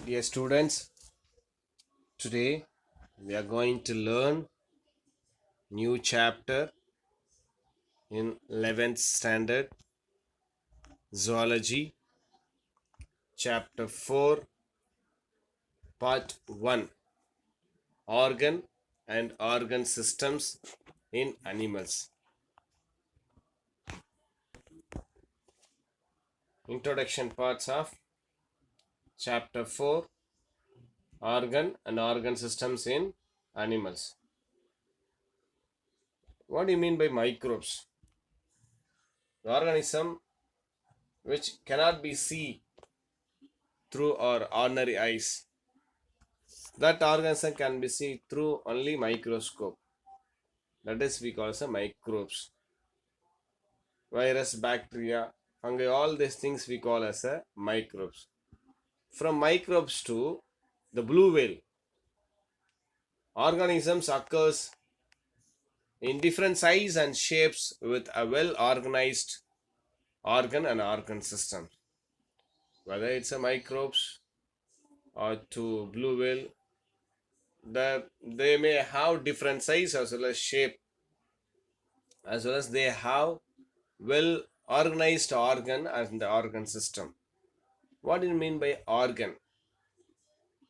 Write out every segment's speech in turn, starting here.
Dear students, today we are going to learn new chapter in 11th standard zoology, chapter 4, part 1, organ and organ systems in animals. Introduction parts of chapter 4, organ and organ systems in animals. What do you mean by microbes? The organism which cannot be seen through our ordinary eyes. That organism can be seen through only microscope. That is we call as a microbes. Virus, bacteria, fungi, all these things we call as a microbes. From microbes to the blue whale, organisms occurs in different size and shapes with a well organized organ and organ system. Whether it's a microbes or to blue whale, they may have different size as well as shape, as well as they have well organized organ and the organ system. What do you mean by organ?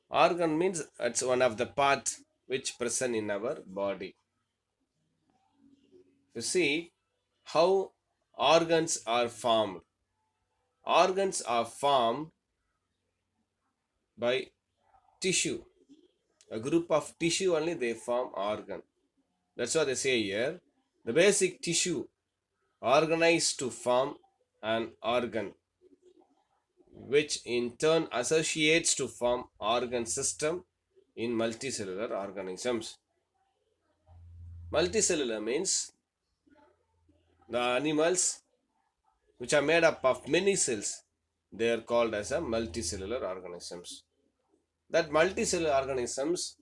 Organ means it's one of the parts which present in our body. You see how organs are formed. Organs are formed by tissue. A group of tissue only they form organ. That's what they say here. The basic tissue organized to form an organ, which in turn associates to form organ system in multicellular organisms. Multicellular means the animals which are made up of many cells, they are called as a multicellular organisms. That multicellular organisms,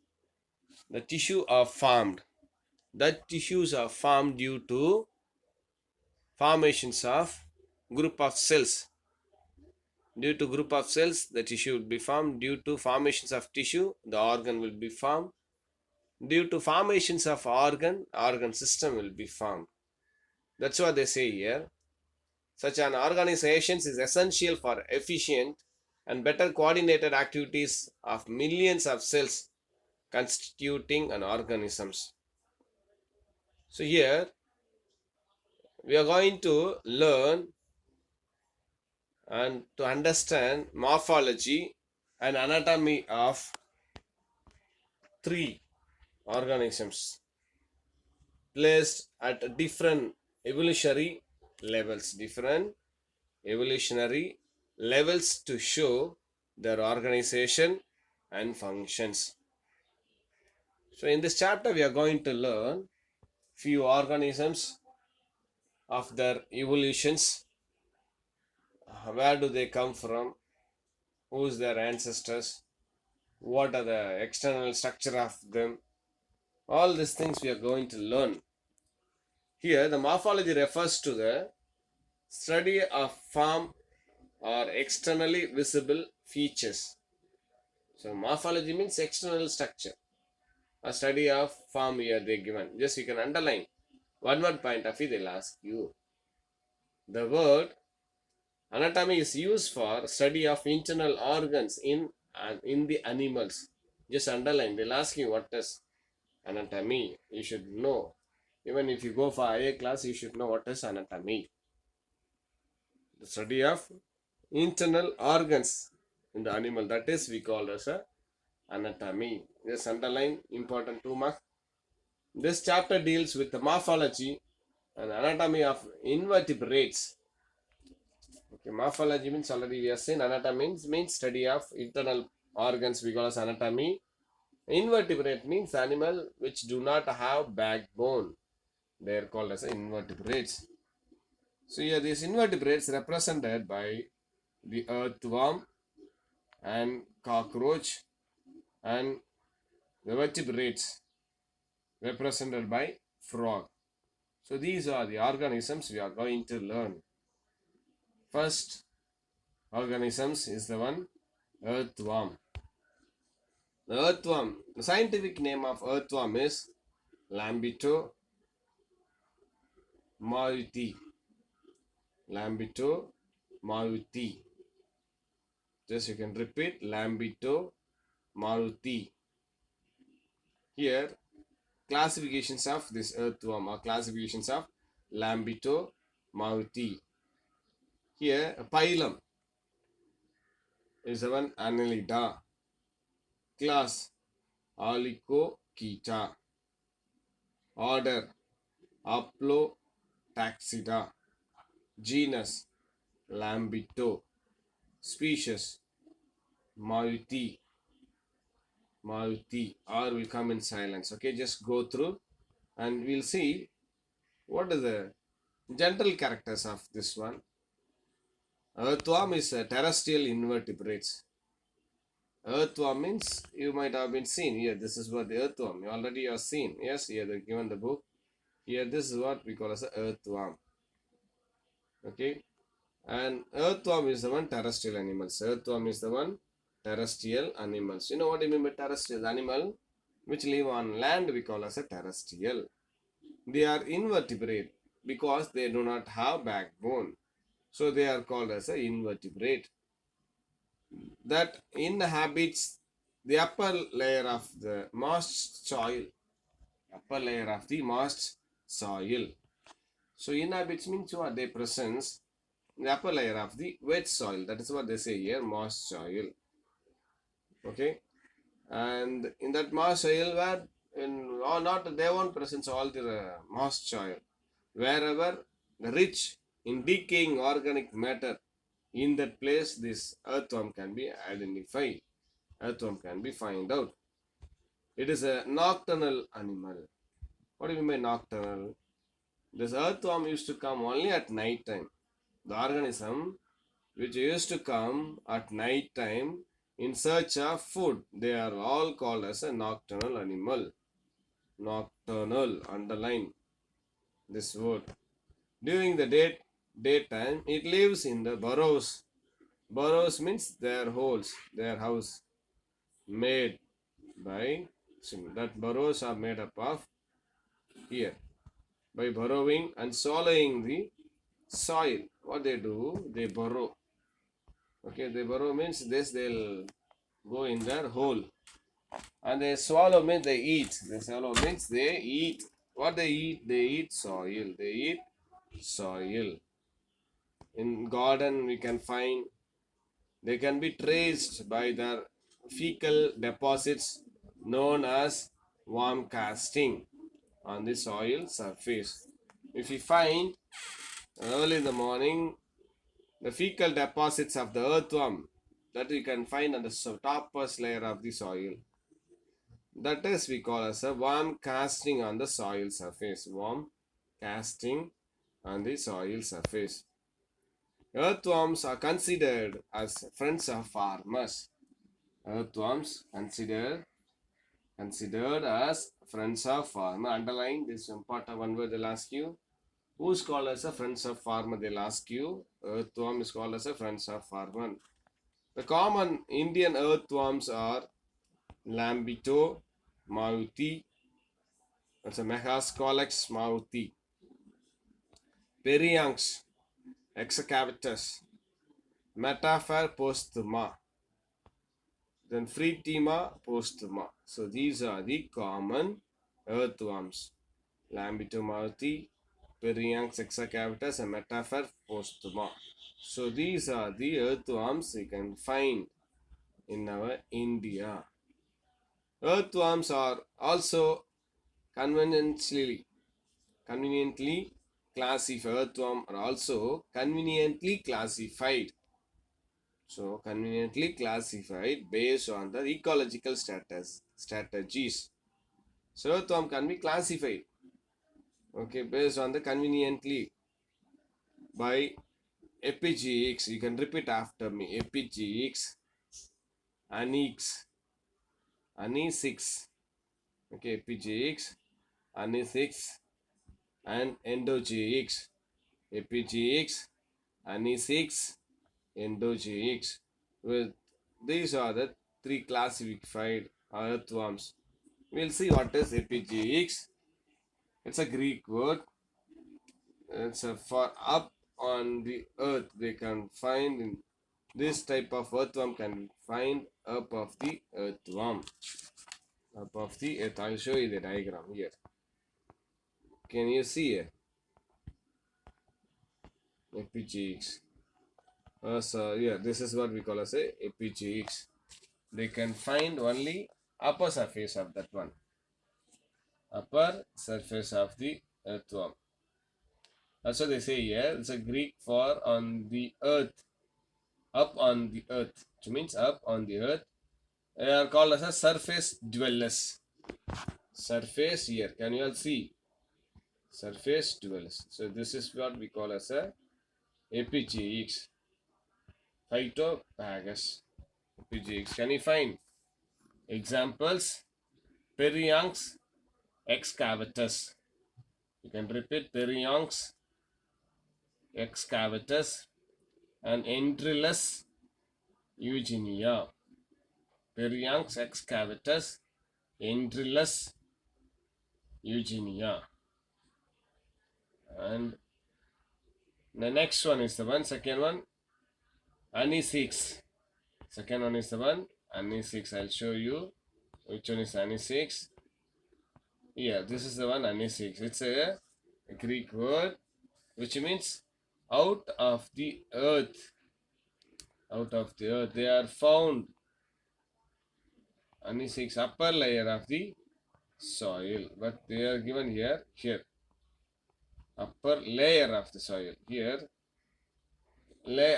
the tissue are formed. That tissues are formed due to formations of group of cells. Due to group of cells, the tissue will be formed. Due to formations of tissue, the organ will be formed. Due to formations of organ system will be formed. That's what they say here. Such an organization is essential for efficient and better coordinated activities of millions of cells constituting an organisms. So here we are going to learn and to understand morphology and anatomy of three organisms placed at different evolutionary levels to show their organization and functions. So in this chapter we are going to learn few organisms of their evolutions. Where do they come from? Who's their ancestors? What are the external structure of them? All these things we are going to learn. Here the morphology refers to the study of form or externally visible features. So morphology means external structure. A study of form here they given. Just you can underline. One word point of view they'll ask you. The word anatomy is used for study of internal organs in the animals. Just underline. They'll ask you what is anatomy. You should know. Even if you go for IA class, you should know what is anatomy. The study of internal organs in the animal. That is we call as a anatomy. Just underline important 2 marks. This chapter deals with the morphology and anatomy of invertebrates. Okay, morphology means already we have seen. Anatomy means study of internal organs we call as anatomy. Invertebrate means animal which do not have backbone. They are called as invertebrates. So here these invertebrates represented by the earthworm and cockroach and the vertebrates represented by frog. So these are the organisms we are going to learn. First organisms is the one earthworm. The earthworm, the scientific name of earthworm is Lambito maruti. Lambito maruti. Just you can repeat Lambito maruti. Here, classifications of this earthworm are classifications of Lambito maruti. Here, phylum is the one Annelida. Class Alicochaeta. Order Aplotaxida. Genus Lambito. Species Maruti. Maruti. R will come in silence. Okay, just go through and we'll see what are the general characters of this one. Earthworm is a terrestrial invertebrates. Earthworm means you might have been seen here. This is what the earthworm you already have seen. Yes, here they given the book. Here this is what we call as a earthworm. Okay, and earthworm is the one terrestrial animals. Earthworm is the one terrestrial animals. You know what I mean by terrestrial animal? Which live on land we call as a terrestrial. They are invertebrate because they do not have backbone. So they are called as a invertebrate. That inhabits the upper layer of the moist soil. Upper layer of the moist soil. So inhabits means what? They presence the upper layer of the wet soil. That is what they say here, moist soil. Okay, and in that moist soil, where in or not, they won't presence all the moist soil. Wherever rich in decaying organic matter, in that place, this earthworm can be identified. Earthworm can be found out. It is a nocturnal animal. What do you mean by nocturnal? This earthworm used to come only at night time. The organism which used to come at night time in search of food, they are all called as a nocturnal animal. Nocturnal, underline this word. During the daytime, it lives in the burrows. Burrows means their holes, their house, made by that burrows are made up of here. By burrowing and swallowing the soil, what they do, they burrow. Okay, they burrow means this they'll go in their hole. And they swallow means they eat. They swallow means they eat. What they eat? They eat soil. They eat soil. In garden we can find they can be traced by their fecal deposits known as worm casting on the soil surface. If you find early in the morning the fecal deposits of the earthworm that we can find on the topmost layer of the soil, that is we call as a worm casting on the soil surface. Worm casting on the soil surface. Earthworms are considered as friends of farmers. Earthworms considered as friends of farmer. Underline this important one word they'll ask you. Who's called as a friends of farmer? They'll ask you. Earthworm is called as a friends of farmer. The common Indian earthworms are Lambito maruti, that's a Megascolex maruti, Perianx excavatus, Metaphor postuma, then Fritima postuma. So these are the common earthworms. Lambito maruti, Perianx excavatus, and Metaphor postuma. So these are the earthworms we can find in our India. Earthworms are also conveniently classified. Earthworm are also conveniently classified. So conveniently classified based on the ecological strategies. So earthworm can be classified. Okay, based on the conveniently by EpiGX. You can repeat after me. EpiGX, Ani 6. Okay, EpiGX, Ani 6, and endogeix. Epigeix, anisix, endogeix. Well, these are the three classified earthworms. We'll see what is epigeix. It's a Greek word. It's a for up on the earth. They can find in this type of earthworm can find up of the earthworm. Up of the earth. I'll show you the diagram here. Can you see it? Epigeix. So yeah, this is what we call as a epigeix. They can find only upper surface of that one. Upper surface of the earthworm. That's what they say here. It's a Greek for on the earth. Up on the earth. Which means up on the earth. They are called as a surface dwellers. Surface here. Can you all see? Surface dwellers. So this is what we call as a epigeix. Phytophagus. Epigeix. Can you find examples? Perionx excavatus. You can repeat Perionx excavatus and Entrillus eugenia. Perionx excavatus, Entrillus eugenia. And the next one is the one, second one, anisix. Second one is the one, anisix. I'll show you which one is anisix. Yeah, this is the one, anisix. It's a Greek word which means out of the earth. Out of the earth. They are found anisix upper layer of the soil. But they are given here. Upper layer of the soil. Here.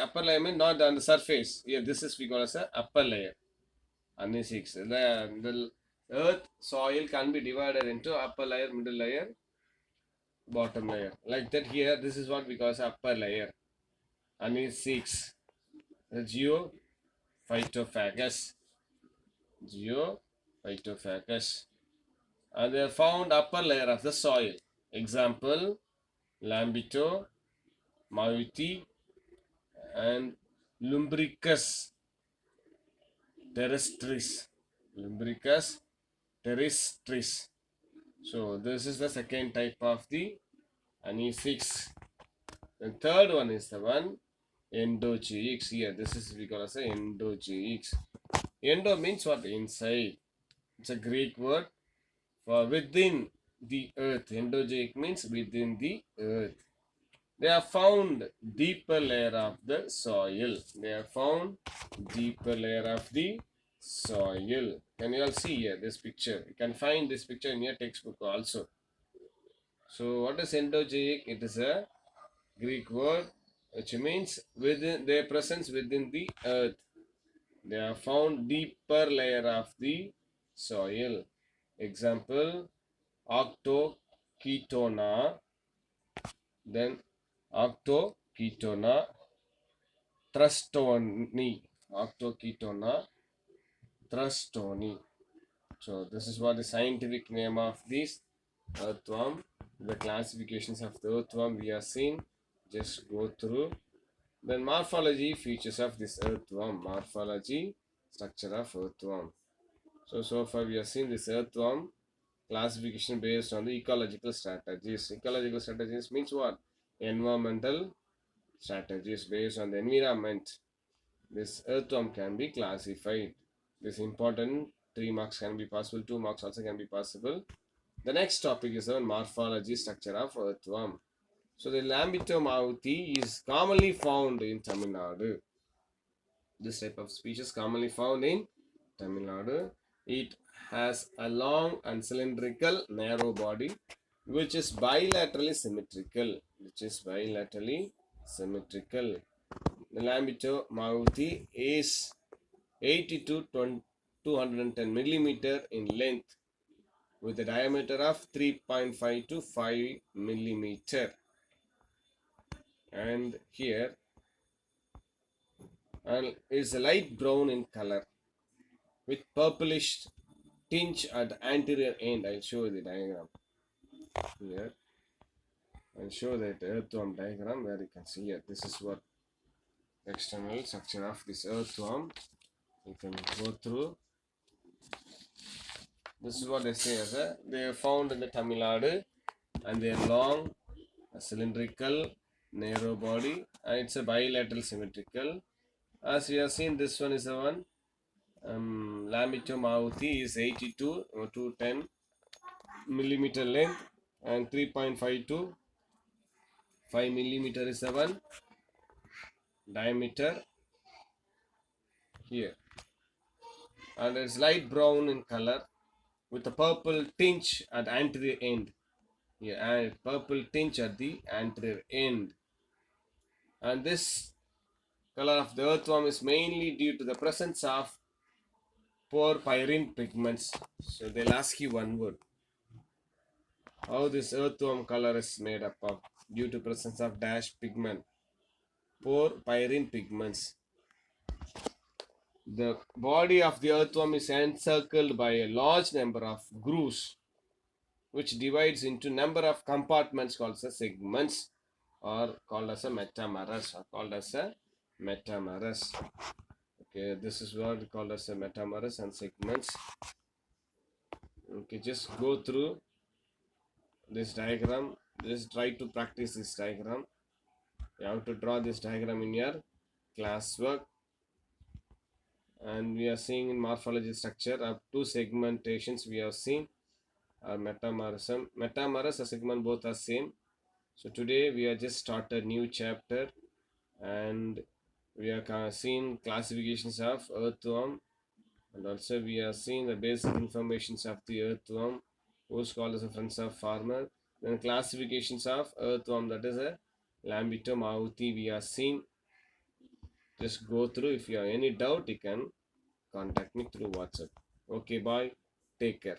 Upper layer means not on the surface. Here this is we call as a upper layer. Anisix. The earth soil can be divided into upper layer, middle layer, bottom layer. Like that here, this is what we call as upper layer. Anisix. Geophytophagus. Geophytophagus. And they are found upper layer of the soil. Example, Lambito, Mauti, and Lumbricus terrestris. Lumbricus terrestris. So this is the second type of the anisix. The third one is the one endogeix. Here, this is we call as a endogeix. Endo means what? Inside. It's a Greek word for within the earth. Endogeix means within the earth. They are found deeper layer of the soil. They are found deeper layer of the soil. Can you all see here this picture? You can find this picture in your textbook also. So what is endogeix? It is a Greek word which means within their presence within the earth. They are found deeper layer of the soil. Example, Octochetona, then Octochetona thrustoni. Octochetona thrustoni. So this is what the scientific name of this earthworm. The classifications of the earthworm we have seen. Just go through. Then morphology, features of this earthworm. Morphology, structure of earthworm. So far we have seen this earthworm classification based on the ecological strategies. Ecological strategies means what? Environmental strategies based on the environment. This earthworm can be classified. This important 3 marks can be possible, 2 marks also can be possible. The next topic is the morphology structure of earthworm. So the Lambito mauti is commonly found in Tamil Nadu. This type of species commonly found in Tamil Nadu. It has a long and cylindrical narrow body which is bilaterally symmetrical. The Lambito mauti is 80 to 210 millimeter in length with a diameter of 3.5 to 5 millimeter. And here and is light brown in color with purplish tinge at the anterior end. I'll show you the diagram here. I'll show that earthworm diagram where you can see here. This is what external structure of this earthworm. You can go through. This is what they say as a, they are found in the Tamil Nadu, and they are long, cylindrical, narrow body, and it's a bilateral symmetrical. As we have seen, this one is the one. Lamito Maruti is 82 to 10 millimeter length, and 3.5 to 5 millimeter is the one diameter here, and it's light brown in color with a purple tinge at anterior end. Here, and purple tinge at the anterior end. And this color of the earthworm is mainly due to the presence of porphyrin pigments. So they'll ask you one word. How this earthworm color is made up of? Due to presence of dash pigment. Porphyrin pigments. The body of the earthworm is encircled by a large number of grooves, which divides into number of compartments called as segments, or called as a metameres, Okay, this is what called as a metameres and segments. Okay, just go through this diagram. Just try to practice this diagram. You have to draw this diagram in your classwork. And we are seeing in morphology structure of two segmentations we have seen are metamerism. Metameres and segment both are same. So today we are just started new chapter, and we are seeing classifications of earthworm, and also we are seeing the basic informations of the earthworm, who's called as a friends of farmer. Then classifications of earthworm, that is a Lambitum auti we are seeing. Just go through. If you have any doubt, you can contact me through WhatsApp. Okay, bye. Take care.